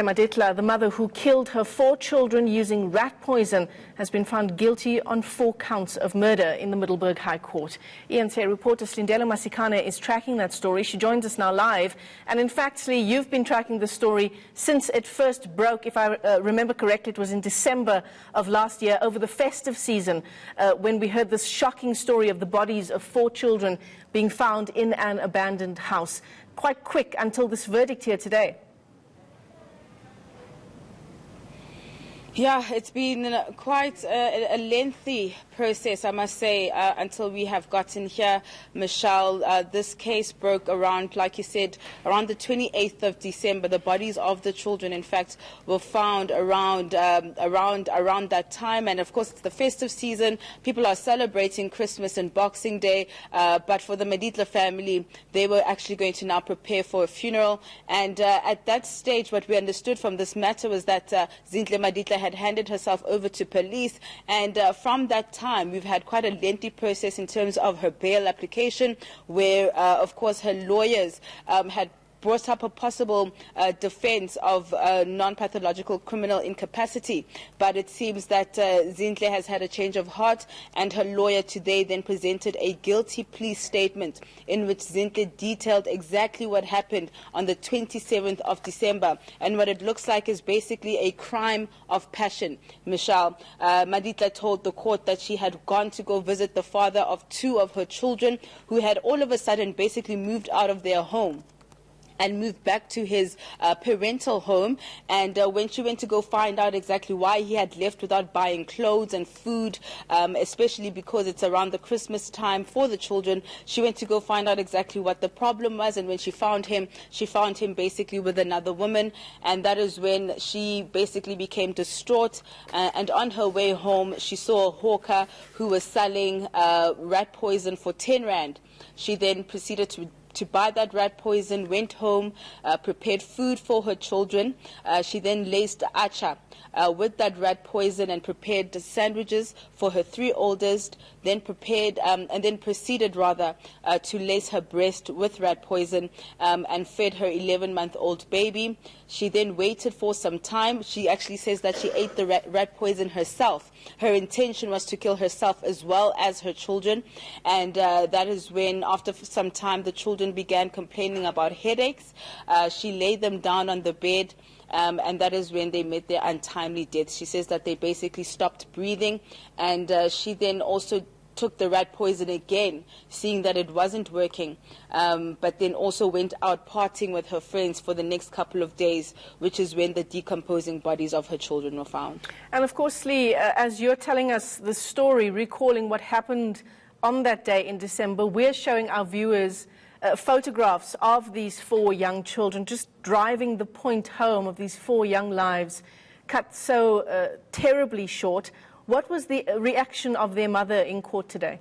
Maditla, the mother who killed her 4 children using rat poison, has been found guilty on 4 counts of murder in the Middelburg High Court. ENC reporter Zinhle Maditla is tracking that story. She joins us now live. And in fact, Slee, you've been tracking the story since it first broke. If I remember correctly, it was in December of last year, over the festive season, when we heard this shocking story of the bodies of 4 children being found in an abandoned house. Quite quick until this verdict here today. Yeah, it's been quite a lengthy process, I must say, until we have gotten here, Michelle. This case broke around, like you said, around the 28th of December. The bodies of the children, in fact, were found around that time. And of course, it's the festive season. People are celebrating Christmas and Boxing Day. But for the Maditla family, they were actually going to now prepare for a funeral. And at that stage, what we understood from this matter was that Zinhle Maditla had handed herself over to police, and from that time we've had quite a lengthy process in terms of her bail application, where of course her lawyers had brought up a possible defense of non-pathological criminal incapacity. But it seems that Zinhle has had a change of heart, and her lawyer today then presented a guilty plea statement in which Zinhle detailed exactly what happened on the 27th of December. And what it looks like is basically a crime of passion. Michelle, Maditla told the court that she had gone to go visit the father of 2 of her children, who had all of a sudden basically moved out of their home and moved back to his parental home. And when she went to go find out exactly why he had left without buying clothes and food, especially because it's around the Christmas time for the children, she went to go find out exactly what the problem was. And when she found him basically with another woman. And that is when she basically became distraught. And on her way home, she saw a hawker who was selling rat poison for 10 rand. She then proceeded to buy that rat poison, went home, prepared food for her children. She then laced acha with that rat poison and prepared the sandwiches for her 3 oldest, then proceeded to lace her breast with rat poison and fed her 11-month-old baby. She then waited for some time. She actually says that she ate the rat poison herself. Her intention was to kill herself as well as her children. And that is when, after some time, the children began complaining about headaches. She laid them down on the bed, and that is when they met their untimely deaths. She says that they basically stopped breathing, and she then also took the rat poison again, seeing that it wasn't working, but then also went out partying with her friends for the next couple of days, which is when the decomposing bodies of her children were found. And of course, Lee, as you're telling us the story, recalling what happened on that day in December, we're showing our viewers photographs of these 4 young children, just driving the point home of these 4 young lives cut so terribly short. What was the reaction of their mother in court today?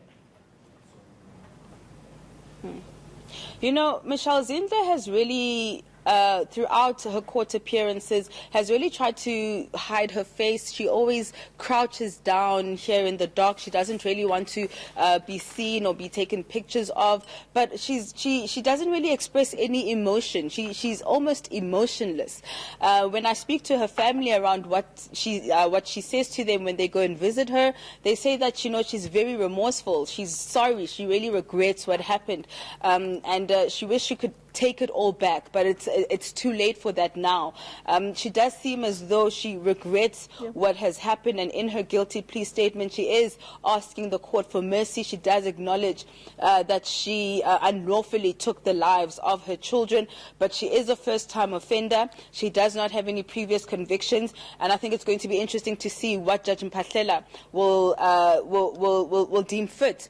You know, Michelle, Zinhle has really, throughout her court appearances, has really tried to hide her face. She always crouches down here in the dock. She doesn't really want to be seen or be taken pictures of. But she doesn't really express any emotion. She's almost emotionless. When I speak to her family around what she says to them when they go and visit her, they say that, you know, she's very remorseful. She's sorry. She really regrets what happened, and she wishes she could take it all back, but it's too late for that now. She does seem as though she regrets what has happened, and in her guilty plea statement, she is asking the court for mercy. She does acknowledge that she unlawfully took the lives of her children, but she is a first-time offender. She does not have any previous convictions, and I think it's going to be interesting to see what Judge Mphahlele will deem fit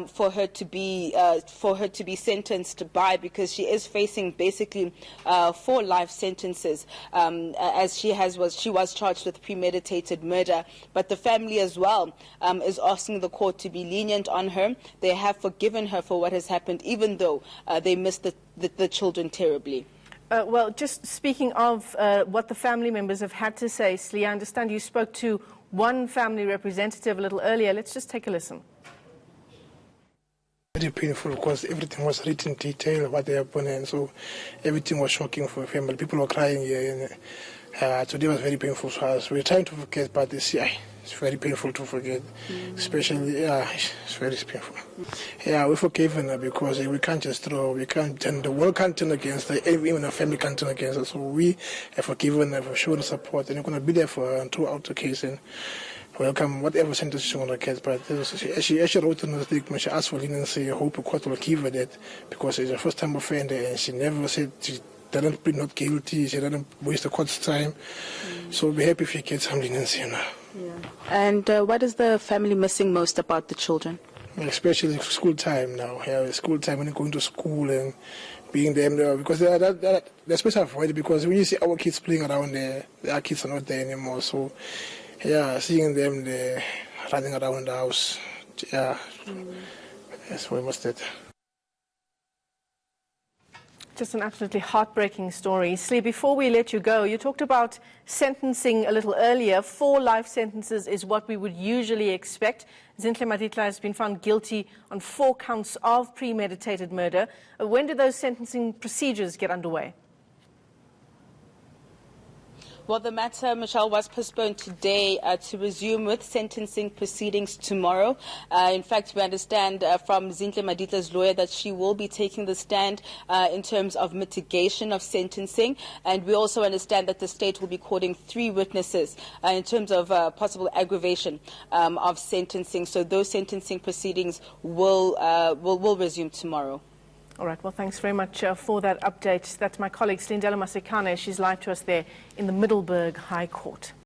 for her to be sentenced by, because she is facing basically 4 life sentences, as she was charged with premeditated murder. But the family as well is asking the court to be lenient on her. They have forgiven her for what has happened, even though they missed the children terribly. Well, just speaking of what the family members have had to say, Slee, I understand you spoke to one family representative a little earlier. Let's just take a listen. Very painful because everything was written in detail what happened, and so everything was shocking for the family. People were crying here, and Today was very painful for us. We're trying to forget, but it's very painful to forget. Especially, it's very painful. Yeah, we're forgiven because we can't just throw, we can't turn, the world can't turn against her, even the family can't turn against us. So we are forgiven and for sure support, and we're going to be there for her throughout the case and welcome whatever sentence she want to get. But she wrote in the statement, she asked for leniency. I hope the court will give her that because it's a first-time offender and she never said she didn't plead not guilty, she didn't waste the court's time. So we'll be happy if she gets some leniency now. Yeah. And what is the family missing most about the children? Especially school time now. Yeah, school time when you're going to school and being there, because they're especially avoided because when you see our kids playing around there, our kids are not there anymore. So yeah, seeing them there running around the house, yeah, that's what we must do. Just an absolutely heartbreaking story. Slee, before we let you go, you talked about sentencing a little earlier. 4 life sentences is what we would usually expect. Zinhle Maditla has been found guilty on 4 counts of premeditated murder. When do those sentencing procedures get underway? Well, the matter, Michelle, was postponed today to resume with sentencing proceedings tomorrow. In fact, we understand from Zinhle Maditla's lawyer that she will be taking the stand in terms of mitigation of sentencing. And we also understand that the state will be courting 3 witnesses in terms of possible aggravation of sentencing. So those sentencing proceedings will resume tomorrow. All right, well, thanks very much for that update. That's my colleague, Zinhle Maditla. She's live to us there in the Middelburg High Court.